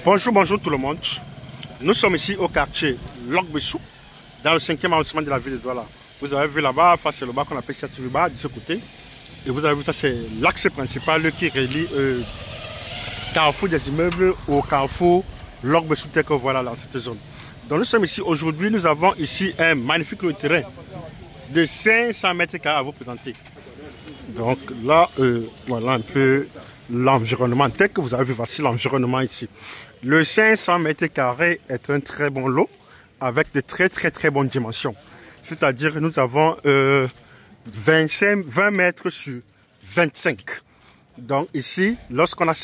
Bonjour, bonjour tout le monde. Nous sommes ici au quartier Logbessou, dans le 5e arrondissement de la ville de Douala. Vous avez vu là-bas, face à le bas qu'on appelle Chatuviba, de ce côté. Et vous avez vu ça, c'est l'axe principal qui relie Carrefour des immeubles au Carrefour Logbessou, tel que voilà dans cette zone. Donc nous sommes ici aujourd'hui, nous avons ici un magnifique terrain de 500 mètres carrés à vous présenter. Donc là, voilà un peu l'environnement tel que vous avez vu, voici l'environnement ici. Le 500 mètres carrés est un très bon lot avec de très bonnes dimensions. C'est-à-dire que nous avons 20 mètres sur 25. Donc ici, lorsqu'on a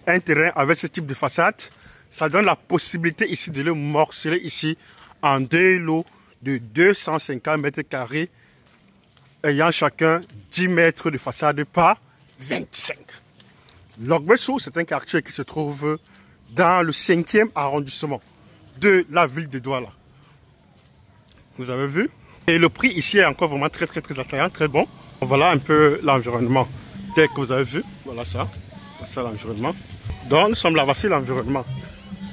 un terrain avec ce type de façade, ça donne la possibilité ici de le morceler ici en deux lots de 250 mètres carrés ayant chacun 10 mètres de façade par 25. Logbessou, c'est un quartier qui se trouve dans le 5e arrondissement de la ville de Douala. Vous avez vu? Et le prix ici est encore vraiment très attrayant, très bon. Voilà un peu l'environnement tel que vous avez vu. Voilà ça. C'est l'environnement. Donc nous sommes là, voici l'environnement.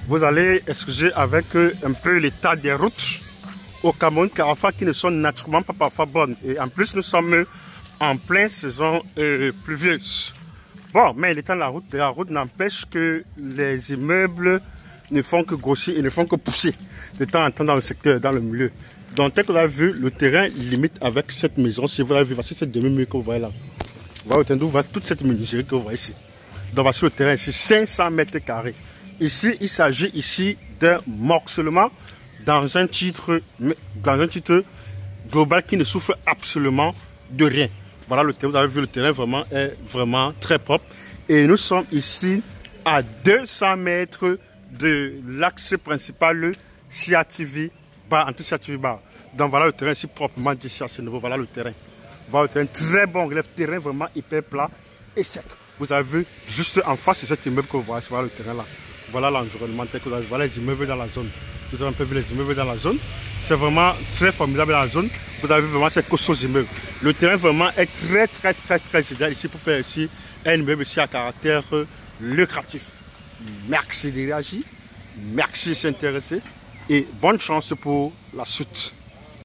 Vous allez excuser avec un peu l'état des routes au Cameroun, parfois qui ne sont naturellement pas parfois bonnes. Et en plus, nous sommes en pleine saison pluvieuse. Bon, mais l'état de la route n'empêche que les immeubles ne font que grossir et ne font que pousser de temps en temps dans le secteur, dans le milieu. Donc, tel que vous avez vu, le terrain limite avec cette maison. Si vous avez vu, voici cette demi-mur que vous voyez là. Voici toute cette menuiserie que vous voyez ici. Donc, voici le terrain ici, 500 mètres carrés. Ici, il s'agit ici d'un morcellement dans un titre global qui ne souffre absolument de rien. Voilà le terrain, vous avez vu, le terrain vraiment est vraiment très propre. Et nous sommes ici à 200 mètres de l'axe principal Chatuviba, anti-Chatuviba. Donc voilà le terrain ici proprement dit à ce niveau. Voilà le terrain. Voilà le terrain, très bon relief, terrain vraiment hyper plat et sec. Vous avez vu juste en face de cet immeuble que vous voyez, voilà le terrain là. Voilà l'environnement tel que vous avez vu, voilà les immeubles dans la zone. Vous avez un peu vu les immeubles dans la zone. C'est vraiment très formidable dans la zone. Vous avez vu vraiment ces costauds immeubles. Le terrain vraiment est très idéal ici pour faire ici un immeuble ici à caractère lucratif. Merci de réagir, merci de s'intéresser et bonne chance pour la suite.